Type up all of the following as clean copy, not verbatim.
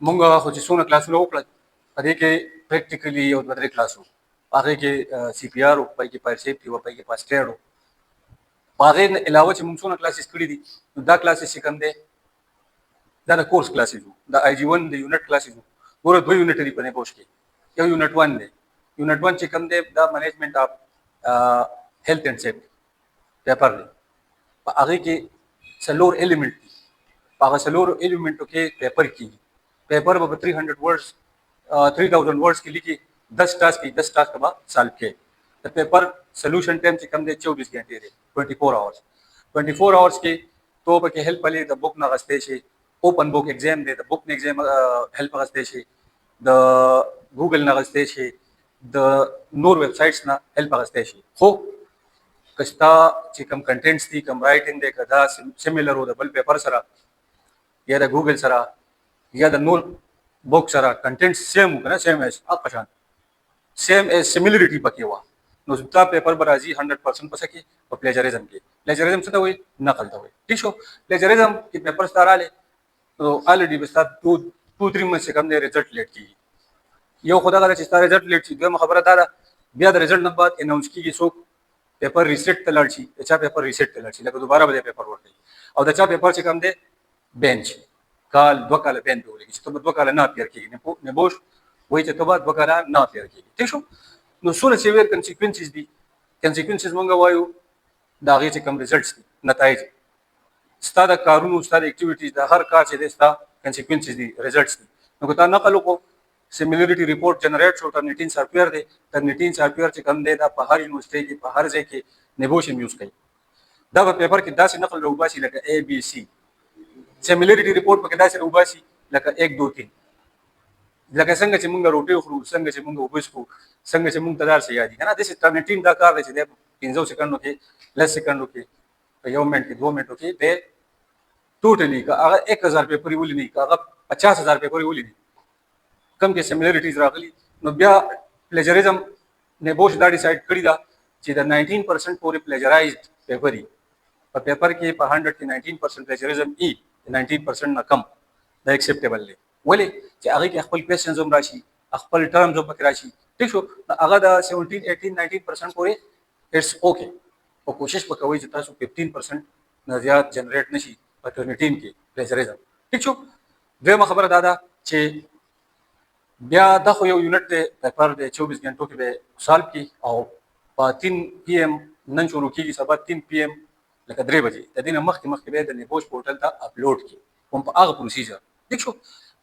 مونږ خو چې څونه کلاسونه وکړل په دې کې پریکټیکلی یو دوه درې کلاس وو هغې کې سی پی آر و پای کې فایر سیفټي و پای کې فاسټ ایډ و په هغې نه علاوه چې مونږ څونه کلاسز کړي دي نو دا کلاسز چې کوم دی دا د کورس کلاسز وو د آی جی ون د یونټ کلاسز وو ګوره دوه یونټ دي په نبوش کې یو یونټ ون دی یونټ ون چې کوم دی دا منیجمنټ اف هیلث اینڈ سیفټي پیپر دی په هغې کې څلور ایلیمنټ دي په هغه څلورو ایلیمنټو کې پیپر کېږي پیپر به 300 ورډز 3000 ورډز کې لیکي 10 ټاسک کې 10 ټاسک به سالو کې د پیپر سولوشن ټایم چې کم دی 24 غنټې دی 24 آورز 24 آورز کې تو به کې هیلپ لري د بوک نه غستې شي اوپن بوک ایگزام دی د بوک نه ایگزام هیلپ غستې شي د ګوګل نه غستې شي د نور ویب سایټس نه هیلپ غستې شي خو کستا چې کم کنټینټس دي کم رائټینګ دی کدا سیمیلر و د بل پیپر سره یا د ګوګل سره یا د نور بوک سره کنټینټ سیم کنه سیم ایز اقشان سیم ایز سیمیلریټي پکې و نو دا پیپر به راځي 100% پس کې په پلیجریزم کې پلیجریزم څه ته وایي نقل ته وایي ٹھیک شو پلیجریزم کې پیپر ستاره نو الریډي به ستاسو 2-3 منټ څخه کم دی ریزلټ لیټ کیږي یو خدای غواړي چې ستاسو ریزلټ لیټ شي دویمه خبره دا ده بیا د ریزلټ نه بعد اناونس کیږي څوک پیپر ریسیټ ته لاړ شي چا پیپر ریسیټ ته لاړ شي لکه دوباره به پیپر ورکړي او د چا پیپر چې کم دی بینچ کال 2 کال بین دی ولګي چې ته 2 کال نه اپیر کېږي نه بوش وایي چې ته به 2 کال نه اپیر کېږي ٹھیک شو نو څونه سیویر کنسیکوینسز دي کنسیکوینسز مونږ وایو دا هغې چې کوم ریزلټس دي نتایج ستا د کارونو ستا د اکټیویټیز د هر کار چې دی ستا کنسیکوینسز دي ریزلټس دي نو که تا نقل وکړو سیمیلریټي ریپورټ جنریټ شو ټرنیټین سافټویر دی ټرنیټین سافټویر چې کوم دی دا په هر یونیورسټۍ کې په هر ځای کې نیبوشن یوز کوي دا په پیپر کې داسې نقل راوباسي لکه اے بی سی سیمیلریټي ریپورټ پکې داسې راوباسي لکه 1 2 3 لکه څنګه چې مونږ روټۍ خورو څنګه چې مونږ اوبه څښو څنګه چې مونږ ته دار څه یادي که نه داسې ټرنیټین دا کار دی چې دی 15 سیکنډو کې 10 سیکنډو کې په 1 منټ کې 2 منټو کې دی ټوټلی که هغه 1000 پیپر یې ولیني که هغه 50000 پیپر یې ولیني کم کې سیمیلریټیز راغلي نو بیا پلیجریزم نیبوش دا ډیسایډ کړي ده چې د 19% پورې پلیجرایزډ پیپر وي په پیپر کې په 100 کې 19% پلیجریزم ای 19% نه کم دا ایکسپټیبل دی ولې چې هغې کې خپل کوېسچنز هم راشي خپل ټرمز هم پکې راشي ټیک شو هغه د 17 18 19% پورې اټس اوکے او کوشش به کوئ چې تاسو 15% نه زیات جنریټ نشي په ټرنیټین کې پلیجریزم ټیک شو دویمه خبره دا ده چې بیا دا خو یو یونټ دی پیپر دی 24 غنټو کې به سالو کړي او په 3 پی ایم نن شروع کېږي سبا 3 پی ایم لکه 3 بجې د دې نه مخکې به د نیبوش پورټل ته اپلوډ کړي کوم په هغه پروسیجر ٹھیک شو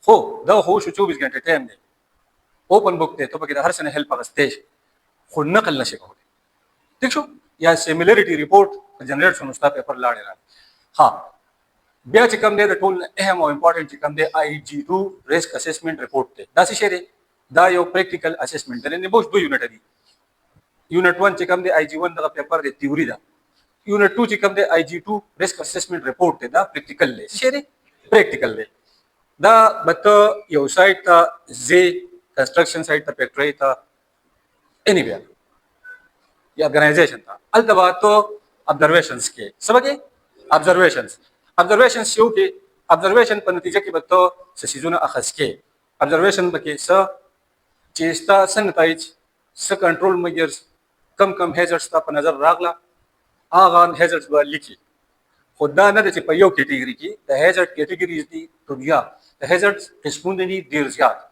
خو دا خو شو 24 غنټې ټایم دی اوپن بک دی ته پکې د هر څه نه هیلپ اخیستی شي خو نقل نشي کولی ٹھیک شو یا سیمیلریټي ریپورټ جنریټ شو نو ستا پیپر لاړې راغلی ها بیا چې کوم دی د ټول اهم او امپورټنټ چې کوم دی آی جی 2 ریسک اسسمنټ ریپورټ دی دا څه شی دی دا یو پریکټیکل اسسمنټ دی نیبوش 2 یونټ دي یونټ 1 چې کوم دی آی جی 1 دغه پیپر دی تیوري ده یونټ 2 چې کوم دی آی جی 2 ریسک اسسمنټ ریپورټ دی دا پریکټیکل دی څه شی دی پریکټیکل دی دا به یو سایټ ته زی کنسټرکشن سایټ ته فیکټری ته اني ویر یا ارګنایزیشن ته هلته به ته ابزرویشنز کې څه به کې ابزرویشنز یو کې ابزرویشن په نتیجه کې به ته څه څیزونه اخذ کې ابزرویشن به کې څه چې ستا څه نتایج څه کنټرول میجرز کم هیزرز ته په نظر راغله هغه هیزرز به لیکي خو دا نه ده چې په یو کیټګري کې د هیزرد کیټګریز دي دنیا د هیزرد قسمونه دي ډېر زیات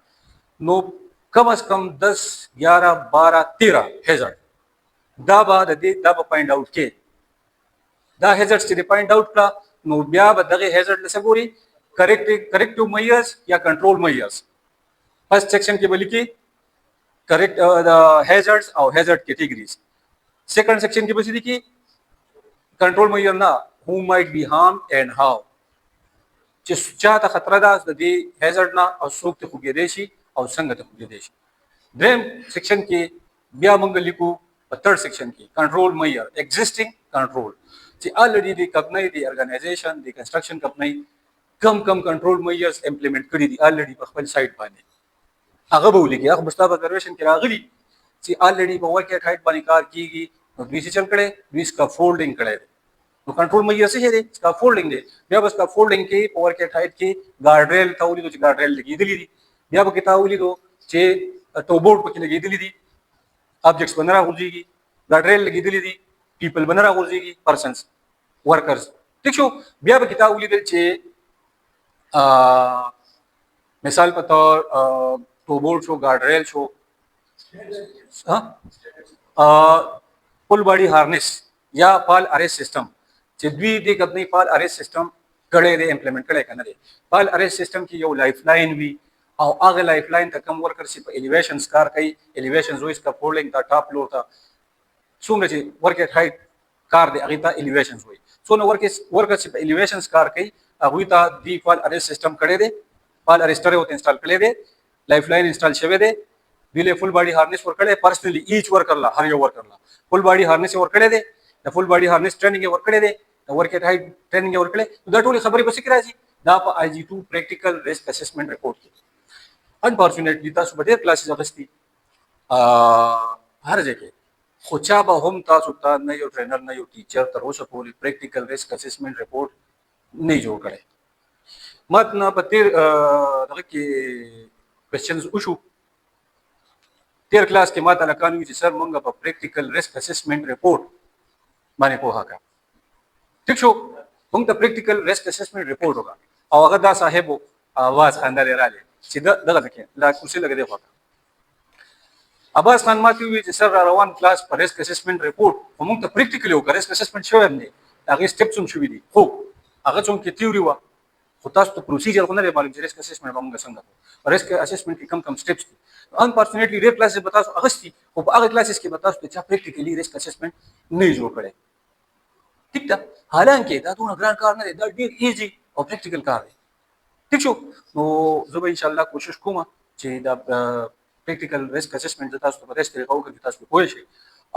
نو کم از کم 10 11 12 13 هیزرد دا به د دې دا به پاینډ آوټ کې دا هیزرد چې پاینډ آوټ کړه نو بیا به دغه هیزرد لسه ګوري کریکټیو میجرز یا کنټرول میجرز فرست سیکشن کې به لیکي کریکټ د هیزرډز او هیزرد کیټګریز سیکنډ سیکشن کې به څه لیکي کنټرول میجر نه who might be harmed and how چې چا ته خطر ده د دې هیزرډ نه او څوک ته خوږېدی شي او څنګه ته خوږېدی شي دریم سیکشن کې بیا موږ لیکو په تھرډ سیکشن کې کنټرول میجر ایگزسټینګ کنټرول چې الریډي د کمپنۍ د ارګنایزیشن د کنسټرکشن کمپنۍ کم کنټرول میجرز امپلیمنٹ کړي دي الریډي په خپل سایټ باندې هغه به ولیکي هغه مستاب ابزرویشن کې راغلي چې الریډي په ورکیټ هایټ باندې کار کیږي نو دوی څه چل کړي دوی سکافولډینګ کړي نو کنټرول مې څه دی سکافولډینګ دی بیا به سکافولډینګ کې په ورکټ هایټ کې ګارډریل ته ولیدو چې ګارډریل لګېدلي دي بیا به کې تا ولیدو چې ټوبورډ پکې لګېدلي دي آبجیکټس به نه راغورځېږي ګارډریل لګېدلي دي پیپل به نه راغورځېږي پرسنس ورکرز ٹھیک شو بیا به کې تا ولیدل چې مثال په طور ټوبورډ شو ګارډریل شو فل باډي هارنس یا فال اریس سیستم چې دوی د کتنې فال اریس سیستم کړي دی امپلیمنٹ کړي کنه دی فال اریس سیستم کې یو لایف لاین وی او هغه لایف لاین ته کم ورکر شي په الیویشنز کار کوي الیویشنز وایس کا فولډینګ دا ټاپ لور ته څومره چې ورکټ هایټ کار دی هغه ته الیویشنز وایي څونه ورکر شي په الیویشنز کار کوي هغه ته دی فال اریس سیستم کړي دی فال اریسټر یو انسټال کړي دی لایف لاین انسټال شوی دی ویله فل باډي هارنس ور کړي پرسنلی ایچ ورکر لا هر یو ورکر لا فل باډي هارنس ور کړي دی د فل باډي هارنس ټریننګ ور کړي دی د ورکټ هایټ ټریننګ ور کړي دا ټول خبرې بس کې راځي دا په آی جی 2 پریکټیکل ریسک اسسمنٹ رپورټ کې انفورچونټلی تاسو به ډېر کلاسز اغستی هر ځای کې خو چا به هم تاسو ته نه یو ټرینر نه یو ټیچر تر اوسه پورې پریکټیکل ریسک اسسمنٹ رپورټ نه جوړ کړی متن په تیر دغه کې کوېسچنز وشو تیر کلاس کې ماته لکانو چې سر مونږ په پریکټیکل ریسک اسسمنٹ رپورټ باندې پوهه کا ٹھیک شو مونږ ته پریکټیکل ریسک اسسمنٹ رپورټ وکړه او هغه دا صاحب आवाज خاندل رااله چې دغه کې لا کوشش لګې دی وکړه عباس خان ماته وی چې سر روان کلاس پر ریسک اسسمنٹ رپورټ مونږ ته پریکټیکل یو ریسک اسسمنٹ شوی دی هغه سټیپس هم شوی دي خو هغه څوم کې تیوري و خو تاسو ته پروسیجر خو نه معلوم چې ریسک اسسمنٹ به موږ څنګه کوو ریسک اسسمنٹ کې کم سټیپس دي انفورچونټلی ډېر کلاسز به تاسو اغستي او په هغه کلاسز کې به تاسو ته چا پریکټیکلی ریسک اسسمنٹ نه جوړ کړي ٹھیک ده حالانکه دا ډېر ګران کار نه دی دا ډېر ایزي او پریکټیکل کار دی ٹھیک شو نو زه به ان شاء الله کوشش کوم چې دا پریکټیکل ریسک اسسمنٹ تاسو ته په دې طریقو کې تاسو پوه شئ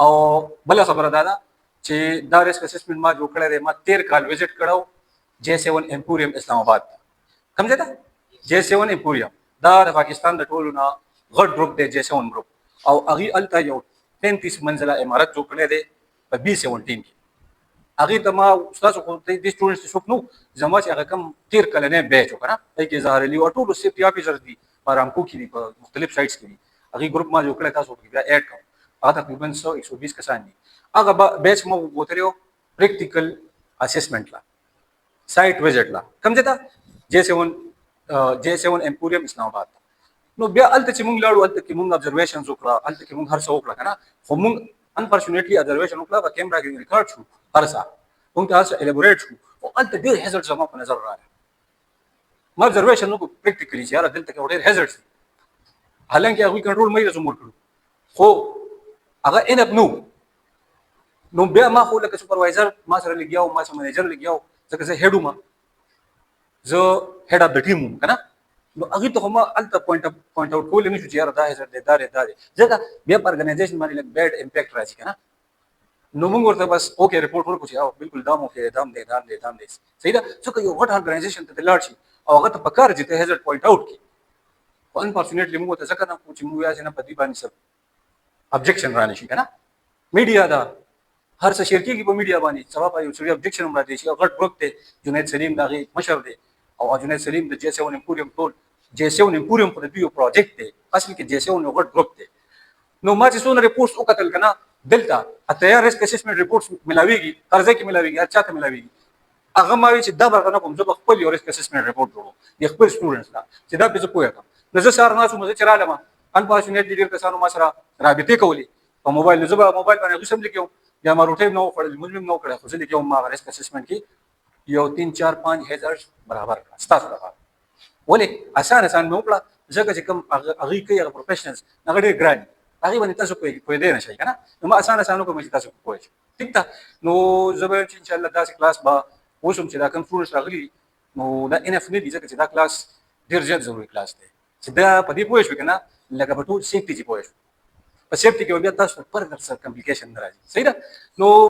او بل خبره دا چې دا ریسک اسسمنٹ ما جوړ کړی دی ما 13 کال وزټ کړو J7 امپوریم اسلام آباد کوم ځای ته J7 امپوریم دا د پاکستان د ټولو نه غټ ګروپ دی J7 ګروپ او هغه الته یو 33 منزله عمارت جوړ کړی دی په B17 کې هغه ته ما تاسو خو د سټوډنټس شوک نو زما چې هغه کم 13 کلنې بیچ وکړه کې ظاهر لی او ټول سیفټي افیسرز دي پارامکو کې دي په مختلف سایټس کې دي هغه ګروپ ما جوړ کړی تاسو بیا اډ کړئ هغه تقریبا 120 کسان دي هغه بیچ مو وتریو پریکټیکل اسسمنٹ لا سایټ وزټ لا کوم ځای ته J7 امپوریم اسلام آباد نو بیا الته چې مونږ لاړو الته کې مونږ ابزرویشنز وکړه الته کې مونږ هر څه وکړه کنه خو مونږ انفورچونټلی ابزرویشن وکړه په کیمرا کې ریکارډ شو هر څه مونږ تاسو الابوریټ شو او الته ډېر هزارډ زما په نظر راغله ما ابزرویشن نو پریکټیکلی چې یاره دلته کې ډېر هزارډ حالانکه هغه کنټرول مې زموږ کړو خو هغه انب نو بیا ما خو لکه سپروایزر ما سره لګیاو ما سره منیجر لګیاو ځکه زه هډ وم زه هډ اف د ټیم وم کنه نو هغه ته ما الته پوینټ اوټ کول نه شو چې یاره دا هزار دی دا ځکه بیا په ارګنایزیشن باندې لګ بیډ امپیکټ راځي کنه نو موږ ورته بس اوکې رپورټ ورکړو چې او بالکل دا مو کې دام دی صحیح ده څنګه یو غټ ارګنایزیشن ته لاړ شي او هغه ته پکار چې ته هزار پوینټ اوټ کی انفورچونټلی موږ ته ځکه نه چې موږ یې نه پدی باندې سب ابجیکشن رانه شي کنه میډیا دا هر څه شیر کېږي په میډیا باندې سبا په یو څه ابجیکشن هم راځي چې غټ ګروپ دی جنید سلیم دغه مشر دی او جنید سلیم د J7 امپوریم ټول J7 امپوریم په دې یو پروجیکټ دی اصل کې J7 یو غټ ګروپ دی نو ما چې څونه ریپورټس وکتل کنه دلته اته ریسک اسسمنٹ ریپورټس ملاويږي قرضه کې ملاويږي هر چاته ملاويږي هغه ما وی چې دا برغه کوم زه خپل یو ریسک اسسمنٹ ریپورټ جوړو د خپل سټوډنټس لا چې دا به زه پوهه کوم نو زه سار ناسو مزه چراله ما انفورچونټلی ډیر کسانو ما سره رابطه کولی په موبایل زه په موبایل باندې غوښم لیکم یا ما روټیم نو خړل مجرم نو کړه خو زه لیکم ما ریسک اسسمنٹ کې یو 3 4 5 هزار برابر ستاسو لپاره ولې آسان مې وکړه ځکه چې کوم هغه کوي هغه پروفیشنلز هغه ډېر ګران هغه باندې تاسو کوی دی نه شي کنه نو ما آسان کوم چې تاسو کوی ٹھیک ده نو زه به ان شاء الله تاسو کلاس با وسوم چې دا کوم سټوډنټس راغلي نو دا ان اف نه دي ځکه چې دا کلاس ډېر زیات ضروري کلاس دی چې دا په دې پوه شو کنه لکه په ټول سیفټي چې پوه شو په سیفټي کې بیا تاسو پر سر کمپلیکیشن راځي صحیح ده نو